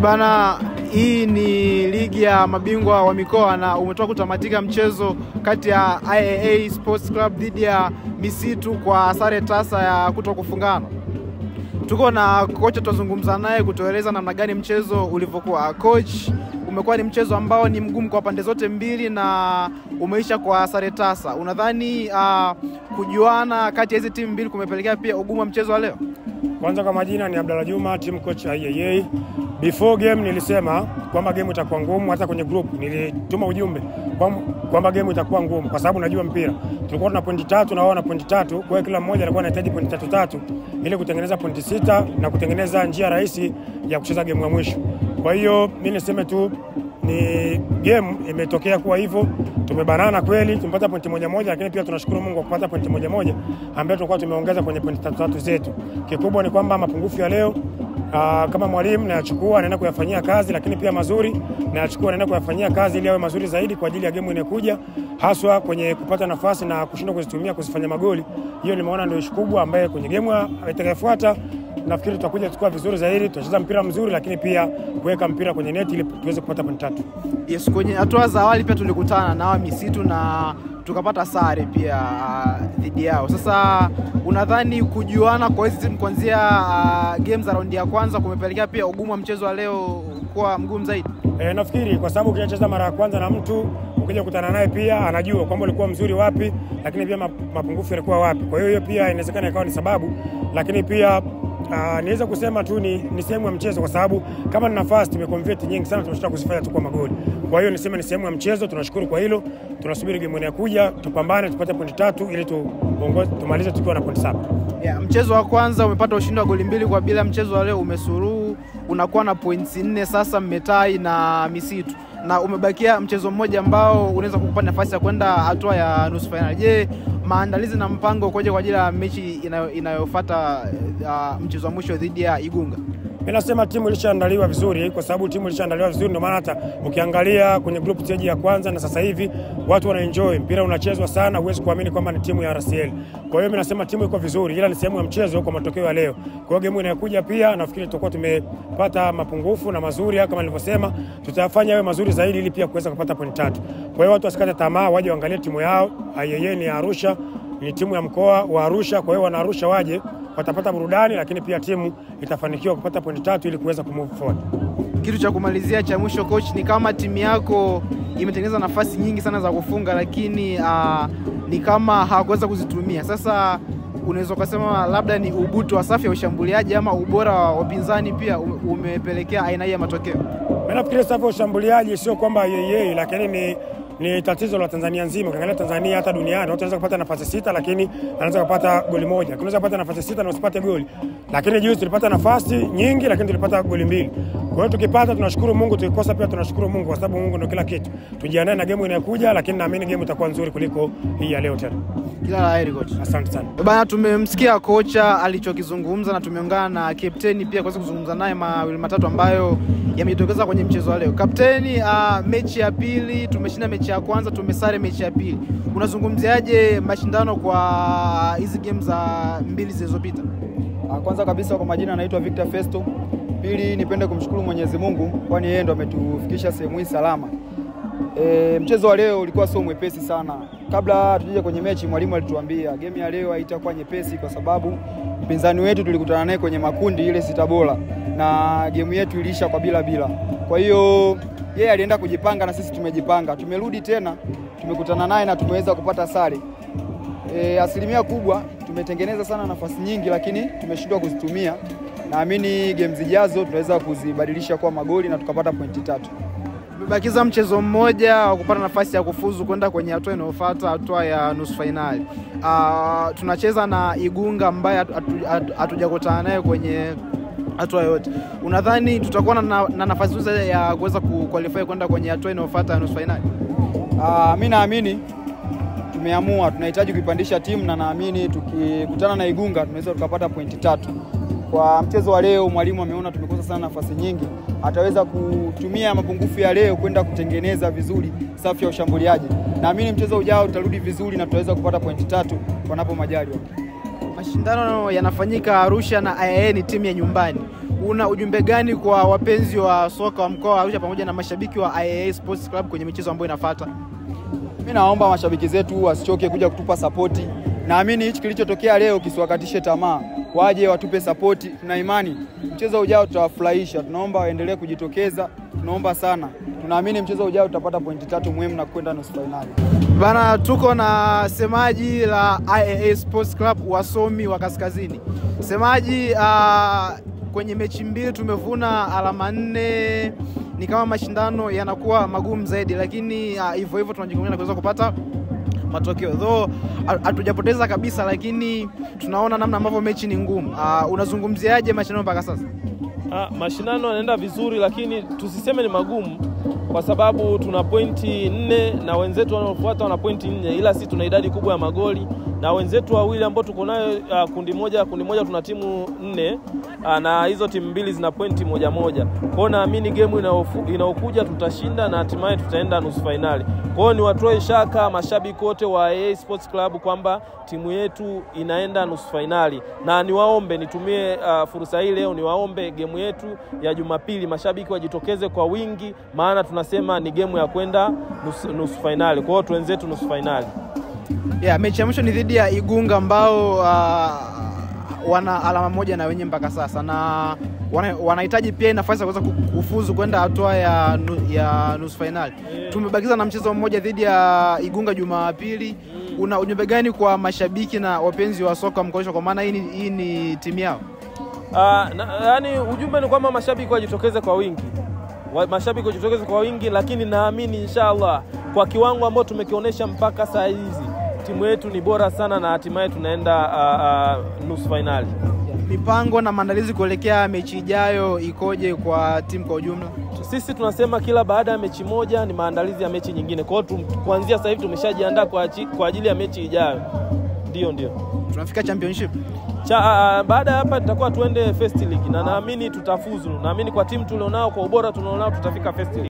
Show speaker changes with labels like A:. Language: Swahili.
A: Bana, hii ni ligi ya mabingwa wa mikoa na umetoka kutamatika mchezo kati ya IAA Sports Club dhidi ya Misitu kwa sare tasa ya kutokufungana. Tuko na kocha tuzungumza naye kutueleza namna gani mchezo ulivyokuwa. Coach, umekuwa ni mchezo ambao ni mgumu kwa pande zote mbili na umeisha kwa sare tasa. Unadhani kujuana kati ya hizi timu mbili kumepelekea pia ugumu wa mchezo wa leo?
B: Kwanza kwa majina ni Abdalla Juma, team coach IAA. Before game nilisema kwamba game itakuwa ngumu, hata kwenye group nilituma ujumbe kwamba game itakuwa ngumu kwa sababu najua mpira. Tulikuwa tuna pointi 3 na wao na pointi 3, kwa hiyo kila mmoja alikuwa anahitaji pointi 3 ili kutengeneza pointi 6 na kutengeneza njia rahisi ya kucheza game ya mwisho. Kwa hiyo mimi niseme tu ni game imetokea kuwa hivyo. Tumebanana kweli, tumepata pointi moja, lakini pia tunashukuru Mungu kwa kupata pointi moja ambayo tulikuwa tumeongeza kwenye pointi 3 zetu. Kikubwa ni kwamba mapungufu ya leo kama mwalimu nayachukua naenda kuyafanyia kazi, lakini pia mazuri nayachukua naenda kuyafanyia kazi ili yawe mazuri zaidi kwa ajili ya game inayokuja, haswa kwenye kupata nafasi na kushindwa kuzitumia kuzifanya magoli. Hiyo nimeona ndio issue kubwa ambayo kwenye game itakayofuata nafikiri tutakuja tukua vizuri zaidi, tutacheza mpira mzuri, lakini pia kuweka mpira kwenye neti ili tuweze kupata pointi 3.
A: Yes, kwenye hatua za awali pia tulikutana na Misitu na tukapata sare pia dhidi yao. Sasa unadhani kujuana kwa hizi timu kuanzia games za raundi ya kwanza kumepelekea pia ugumu wa mchezo wa leo kuwa mgumu zaidi?
B: Nafikiri kwa sababu ukicheza mara ya kwanza na mtu ukija kukutana naye pia anajua kwamba ulikuwa mzuri wapi, lakini pia mapungufu yalikuwa wapi. Kwa hiyo pia inawezekana ikawa ni sababu, lakini pia niweza kusema tu ni sehemu ya mchezo kwa sababu kama ni nafasi tumeconvert nyingi sana, tunashindwa kuzifanya tu kwa magoli. Kwa hiyo niseme ni sehemu ya mchezo, tunashukuru kwa hilo. Tunasubiri game inayokuja, tupambane tupate pointi 3 ili tumalize tukiwa na pointi 7.
A: Yeah, mchezo wa kwanza umepata ushindi wa goli 2-2, mchezo wa leo umesuruhu, unakuwa na points 4 sasa, mmetai na Misitu. Na umebakia mchezo mmoja ambao unaweza kukupa nafasi ya kwenda hatua ya nusu finali. Je, maandalizi na mpango ukoje kwa ajili ya mechi inayofuata mchezo wa mwisho dhidi ya Igunga?
B: Mimi nasema timu ilishaandaliwa vizuri, kwa sababu timu ilishaandaliwa vizuri ndio maana hata ukiangalia kwenye group stage ya kwanza na sasa hivi watu wanaenjoy mpira, unachezwa sana, huwezi kuamini kwamba ni timu ya RCL. Kwa hiyo mimi nasema timu iko vizuri, ila ni sehemu ya mchezo kwa matokeo ya leo. Kwa hiyo game inayokuja pia nafikiri tutakuwa tumepata mapungufu na mazuri, kama nilivyosema tutayafanya yawe mazuri zaidi ili pia kuweza kupata pointi 3. Kwa hiyo watu wasikate tamaa, waje waangalie timu yao. IAA ni Arusha, ni timu ya mkoa wa Arusha, kwa hiyo wana Arusha waje watapata burudani, lakini pia timu itafanikiwa kupata pointi 3 ili kuweza kumove forward.
A: Kitu cha kumalizia cha mwisho coach, ni kama timu yako imetengeneza nafasi nyingi sana za kufunga, lakini ni kama hawakuweza kuzitumia. Sasa unaweza kusema labda ni ubutu wa safu ya ushambuliaji ama ubora wa wapinzani pia umepelekea aina hii ya matokeo?
B: Mimi nafikiri safu ya ushambuliaji sio kwamba yeye, lakini ni tatizo la Tanzania nzima. Ukiangalia Tanzania hata duniani watu wanaweza kupata nafasi 6 lakini anaweza kupata goli 1. Unaweza kupata nafasi 6 na usipate goli. Lakini juzi tulipata nafasi nyingi lakini tulipata goli 2. Kwa hiyo tukipata tunashukuru Mungu, tukikosa pia tunashukuru Mungu kwa sababu Mungu ndio kila kitu. Tujiandae na game inayokuja, lakini naamini game itakuwa nzuri kuliko hii ya leo tena.
A: Kila la heri coach.
B: Asante sana.
A: Bana, tumemsikia kocha alichokizungumza na tumeungana na captain pia kwa kuzungumza naye mawili matatu ambayo yamejitokeza kwenye mchezo wa leo. Captain, mechi ya pili tumeshinda, mechi ya kwanza tumesare, mechi ya pili unazungumziaje mashindano kwa hizi games za mbili zilizopita?
C: Kwanza kabisa kwa majina anaitwa Victor Festo. Pili nipende kumshukuru Mwenyezi Mungu kwani yeye ndo ametufikisha sehemu hii salama. Mchezo wa leo ulikuwa sio mwepesi sana. Kabla tuje kwenye mechi mwalimu alituambia game ya leo haitakuwa nyepesi kwa sababu mpinzani wetu tulikutana naye kwenye makundi ile 6 bora na game yetu iliisha kwa bila. Kwa hiyo yeye alienda kujipanga na sisi tumejipanga. Tumerudi tena tumekutana naye na tumeweza kupata sare. Asilimia kubwa tumetengeneza sana nafasi nyingi lakini tumeshindwa kuzitumia. Naamini game zijazo tunaweza kuzibadilisha kwa magoli na tukapata pointi 3.
A: Tumebakiza mchezo mmoja wa kupata nafasi ya kufuzu kwenda kwenye hatua inayofuata, hatua ya nusu finali. Tunacheza na Igunga ambaye hatujakutana naye kwenye hatua yote. Unadhani tutakuwa na nafasi nzuri ya kuweza kuqualify kwenda kwenye hatua inayofuata ya nusu finali?
C: Mimi naamini tumeamua tunahitaji kuipandisha timu na naamini tukikutana na Igunga tunaweza tukapata pointi 3. Kwa mchezo wa leo mwalimu ameona tumekosa sana nafasi nyingi, ataweza kutumia mapungufu ya leo kwenda kutengeneza vizuri safu ya ushambuliaji. Naamini mchezo ujao tutarudi vizuri na tutaweza kupata pointi 3 panapo majaliwa.
A: Mashindano yanafanyika Arusha na IAA ni timu ya nyumbani. una ujumbe gani kwa wapenzi wa soka wa mkoa wa Arusha pamoja na mashabiki wa IAA Sports Club kwenye michezo ambayo inafuata?
C: Mimi naomba mashabiki zetu wasichoke kuja kutupa sapoti. Naamini hichi kilichotokea leo kisiwakatishe tamaa. Waje watupe sapoti. Tuna imani mchezo ujao tutawafurahisha. Tunaomba waendelee kujitokeza. Tunaomba sana. Tunaamini mchezo ujao tutapata pointi 3 muhimu na kwenda nusu finali.
A: Bana, tuko na semaji la IAA Sports Club wasomi wa Kaskazini. Semaji, kwenye mechi mbili tumevuna alama 4. Ni kama mashindano yanakuwa magumu zaidi, lakini hivyo hivyo tunajikomea kuweza kupata matokeo. Though hatujapoteza kabisa, lakini tunaona namna ambavyo mechi ni ngumu. Unazungumziaje mashindano mpaka sasa?
D: Mashindano yanaenda vizuri, lakini tusiseme ni magumu kwa sababu tuna pointi 4 na wenzetu wanaofuata wana pointi 4, ila sisi tuna idadi kubwa ya magoli na wenzetu wawili ambao tuko nayo kundi moja tuna timu 4 na hizo timu mbili zina pointi moja. Kwa hiyo naamini game inaokuja tutashinda na hatimaye tutaenda nusu finali. Kwa hiyo ni watoe shaka mashabiki wote wa IAA Sports Club kwamba timu yetu inaenda nusu finali, na niwaombe, nitumie fursa hii leo niwaombe game yetu ya Jumapili mashabiki wajitokeze kwa wingi, maana tunasema ni game ya kwenda nusu finali. Kwa hiyo tuenzetu nusu finali.
A: Mechi ya mwisho ni dhidi ya Igunga ambao wana alama 1 na wenye mpaka sasa, na wanahitaji pia nafasi ya kuweza kufuzu kwenda hatua ya nusu finali. Tumebakiza na mchezo mmoja dhidi ya Igunga Jumapili. Una ujumbe gani kwa mashabiki na wapenzi wa soka mkoa, kwa maana hii ni timu yao?
D: Yaani ujumbe ni kwamba mashabiki wajitokeze kwa wingi. Mashabiki wajitokeze kwa wingi, lakini naamini inshallah kwa kiwango ambao tumekionyesha mpaka saa hizi timu yetu ni bora sana na hatimaye tunaenda nusu finali.
A: Mipango na maandalizi kuelekea mechi ijayo ikoje kwa timu kwa ujumla?
D: Sisi tunasema kila baada ya mechi moja ni maandalizi ya mechi nyingine. Kwa hiyo kuanzia sasa hivi tumeshajiandaa kwa ajili ya mechi ijayo. Ndio.
A: Tunafika championship.
D: Baada ya hapa tutakuwa tuende First League na naamini tutafuzu. Naamini kwa timu tulionao, kwa ubora tulionao tutafika First League.